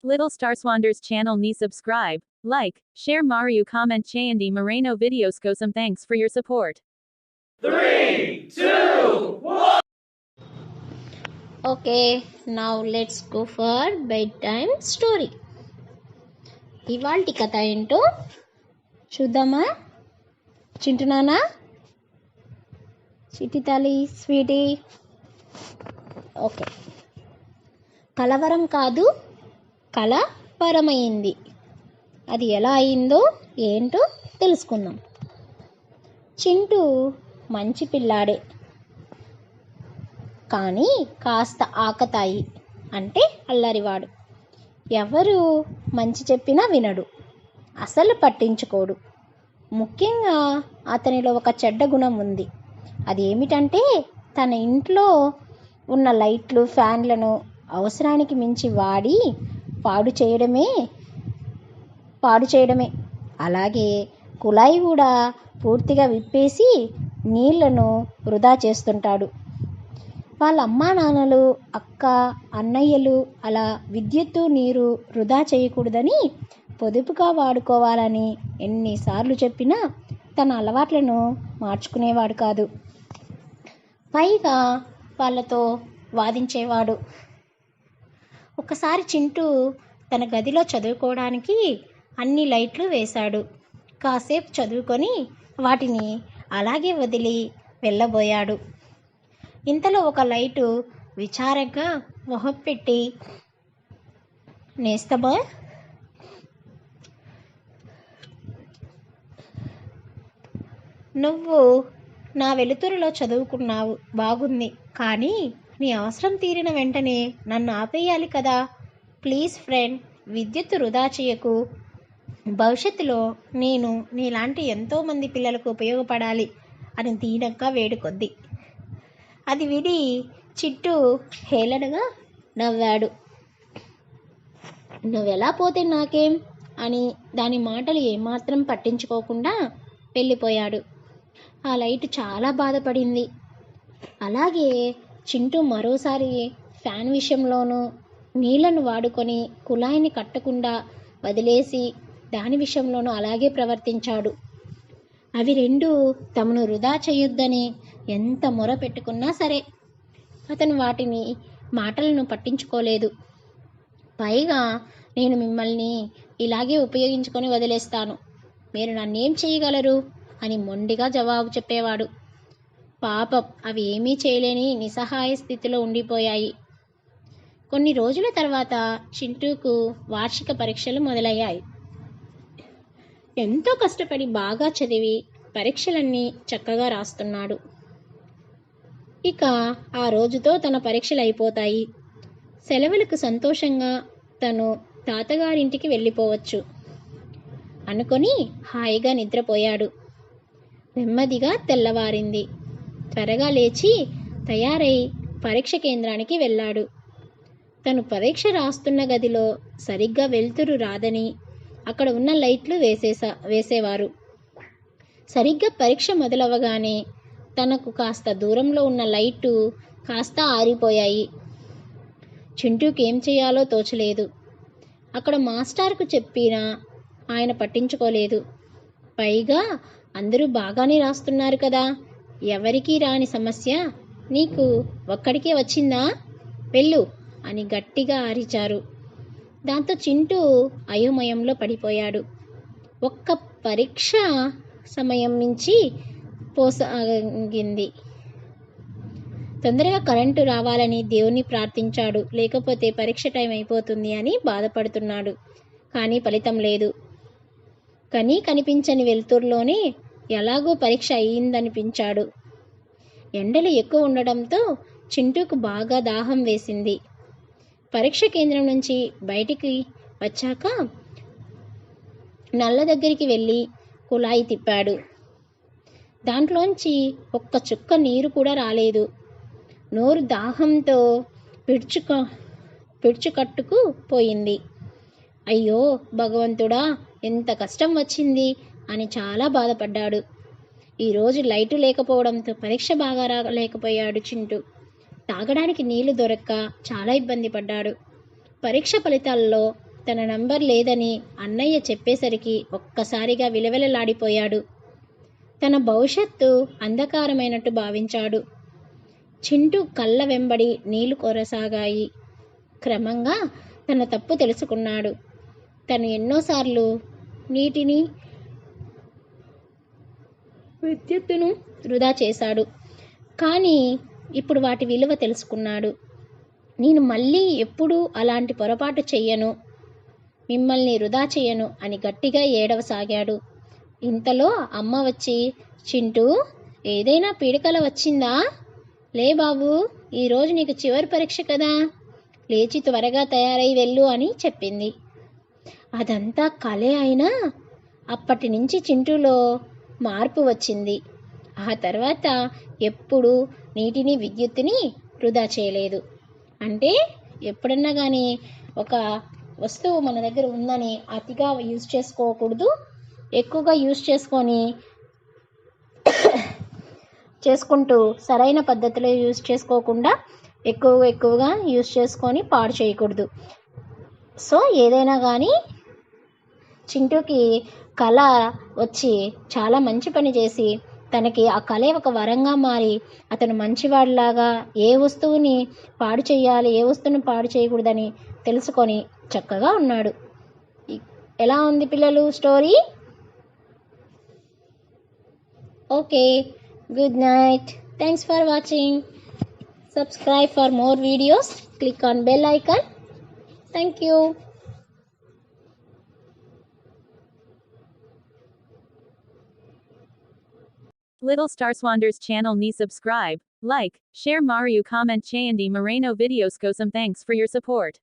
Little Starswanders channel ni subscribe, like, share Mario comment Chayandi Moreno videos kosam thanks for your support. 3, 2, 1. Okay, now let's go for bedtime story. ఇవాల్టి కథ ఏంటో చూద్దామా? చింటు నాన్న, చిట్టి తల్లి, Sweety. Okay. కలవరం కాదు, కలవరమైంది. అది ఎలా అయిందో ఏంటో తెలుసుకుందాం. చింటు మంచి పిల్లాడే, కానీ కాస్త ఆకతాయి, అంటే అల్లరివాడు. ఎవరు మంచి చెప్పినా వినడు, అసలు పట్టించుకోడు. ముఖ్యంగా అతనిలో ఒక చెడ్డ గుణం ఉంది. అది ఏమిటంటే తన ఇంట్లో ఉన్న లైట్లు, ఫ్యాన్లను అవసరానికి మించి వాడి పాడు చేయడమే. అలాగే కుళాయి కూడా పూర్తిగా విప్పేసి నీళ్లను వృధా చేస్తుంటాడు. వాళ్ళ అమ్మా నాన్నలు, అక్క, అన్నయ్యలు అలా విద్యుత్తు, నీరు వృధా చేయకూడదని, పొదుపుగా వాడుకోవాలని ఎన్నిసార్లు చెప్పినా తన అలవాట్లను మార్చుకునేవాడు కాదు. పైగా వాళ్ళతో వాదించేవాడు. ఒకసారి చింటూ తన గదిలో చదువుకోవడానికి అన్ని లైట్లు వేశాడు. కాసేపు చదువుకొని వాటిని అలాగే వదిలి వెళ్ళబోయాడు. ఇంతలో ఒక లైటు విచారంగా మొహం పెట్టి, నేస్తమా, నువ్వు నా వెలుతురులో చదువుకున్నావు, బాగుంది. కానీ నీ అవసరం తీరిన వెంటనే నన్ను ఆపేయాలి కదా. ప్లీజ్ ఫ్రెండ్, విద్యుత్ వృధా చేయకు. భవిష్యత్తులో నేను నీలాంటి ఎంతోమంది పిల్లలకు ఉపయోగపడాలి అని దీనంగా వేడుకొద్ది. అది విని చింటూ హేళనగా నవ్వాడు. నువ్వెలా పోతే నాకేం అని దాని మాటలు ఏమాత్రం పట్టించుకోకుండా వెళ్ళిపోయాడు. ఆ లైట్ చాలా బాధపడింది. అలాగే చింటూ మరోసారి ఫ్యాన్ విషయంలోనూ, నీళ్లను వాడుకొని కుళాయిని కట్టకుండా వదిలేసి దాని విషయంలోనూ అలాగే ప్రవర్తించాడు. అవి రెండు తమను వృధా చేయొద్దని ఎంత మొర పెట్టుకున్నా సరే అతను వాటిని మాటలను పట్టించుకోలేదు. పైగా నేను మిమ్మల్ని ఇలాగే ఉపయోగించుకొని వదిలేస్తాను, మీరు నన్నేం చేయగలరు అని మొండిగా జవాబు చెప్పేవాడు. పాపం, అవి ఏమీ చేయలేని నిస్సహాయ స్థితిలో ఉండిపోయాయి. కొన్ని రోజుల తర్వాత చింటూకు వార్షిక పరీక్షలు మొదలయ్యాయి. ఎంతో కష్టపడి బాగా చదివి పరీక్షలన్నీ చక్కగా రాస్తున్నాడు. ఇక ఆ రోజుతో తన పరీక్షలు అయిపోతాయి. సెలవులకు సంతోషంగా తను తాతగారింటికి వెళ్ళిపోవచ్చు అనుకొని హాయిగా నిద్రపోయాడు. నెమ్మదిగా తెల్లవారింది. త్వరగా లేచి తయారై పరీక్ష కేంద్రానికి వెళ్ళాడు. తను పరీక్ష రాస్తున్న గదిలో సరిగ్గా వెలుతురు రాదని అక్కడ ఉన్న లైట్లు వేసేవారు. సరిగ్గా పరీక్ష మొదలవగానే తనకు కాస్త దూరంలో ఉన్న లైటు కాస్త ఆరిపోయాయి. చింటూకి ఏం చేయాలో తోచలేదు. అక్కడ మాస్టార్కు చెప్పినా ఆయన పట్టించుకోలేదు. పైగా అందరూ బాగానే రాస్తున్నారు కదా, ఎవరికీ రాని సమస్య నీకు ఒక్కడికే వచ్చిందా, వెళ్ళు అని గట్టిగా అరిచారు. దాంతో చింటూ అయోమయంలో పడిపోయాడు. ఒక్క పరీక్ష సమయం మించి పోసాగింది. తొందరగా కరెంటు రావాలని దేవుణ్ణి ప్రార్థించాడు. లేకపోతే పరీక్ష టైం అయిపోతుంది అని బాధపడుతున్నాడు. కానీ ఫలితం లేదు. కనిపించని వెలుతురులోనే ఎలాగో పరీక్ష అయ్యిందనిపించాడు. ఎండలు ఎక్కువ ఉండడంతో చింటూకు బాగా దాహం వేసింది. పరీక్ష కేంద్రం నుంచి బయటికి వచ్చాక నల్ల దగ్గరికి వెళ్ళి కుళాయి తిప్పాడు. దాంట్లోంచి ఒక్క చుక్క నీరు కూడా రాలేదు. నోరు దాహంతో పిడుచుకట్టుకు పోయింది. అయ్యో భగవంతుడా, ఎంత కష్టం వచ్చింది అని చాలా బాధపడ్డాడు. ఈరోజు లైటు లేకపోవడంతో పరీక్ష బాగా రాలేకపోయాడు చింటూ. తాగడానికి నీళ్లు దొరక్క చాలా ఇబ్బంది పడ్డాడు. పరీక్ష ఫలితాల్లో తన నంబర్ లేదని అన్నయ్య చెప్పేసరికి ఒక్కసారిగా విలవిలలాడిపోయాడు. తన భవిష్యత్తు అంధకారమైనట్టు భావించాడు. చింటూ కళ్ళ వెంబడి నీళ్లు కొరసాగాయి. క్రమంగా తన తప్పు తెలుసుకున్నాడు. తను ఎన్నోసార్లు నీటిని, విద్యుత్తును వృధా చేశాడు. కానీ ఇప్పుడు వాటి విలువ తెలుసుకున్నాడు. నేను మళ్ళీ ఎప్పుడూ అలాంటి పొరపాటు చెయ్యను, మిమ్మల్ని వృధా చేయను అని గట్టిగా ఏడవసాగాడు. ఇంతలో అమ్మ వచ్చి, చింటూ, ఏదైనా పీడకల వచ్చిందా? లే బాబు, ఈరోజు నీకు చివరి పరీక్ష కదా, లేచి త్వరగా తయారై వెళ్ళు అని చెప్పింది. అదంతా కలే అయినా అప్పటి నుంచి చింటూలో మార్పు వచ్చింది. ఆ తర్వాత ఎప్పుడూ నీటిని, విద్యుత్తుని వృధా చేయలేదు. అంటే ఎప్పుడన్నా కానీ ఒక వస్తువు మన దగ్గర ఉందని అతిగా యూజ్ చేసుకోకూడదు. ఎక్కువగా యూజ్ చేసుకుంటూ సరైన పద్ధతిలో యూజ్ చేసుకోకుండా ఎక్కువగా యూజ్ చేసుకొని పాడు చేయకూడదు. సో ఏదైనా కానీ చింటూకి కళ వచ్చి చాలా మంచి పని చేసి తనకి ఆ కళే ఒక వరంగా మారి అతను మంచివాడిలాగా ఏ వస్తువుని పాడు చేయాలి, ఏ వస్తువుని పాడు చేయకూడదని తెలుసుకొని చక్కగా ఉన్నాడు. ఎలా ఉంది పిల్లలు story? Okay, good night. Thanks for watching. Subscribe for more videos. Click on bell icon. Thank you. Little Stars Wonders channel ni subscribe, like, share Mario comment Chayandi Moreno videos. Go some thanks for your support.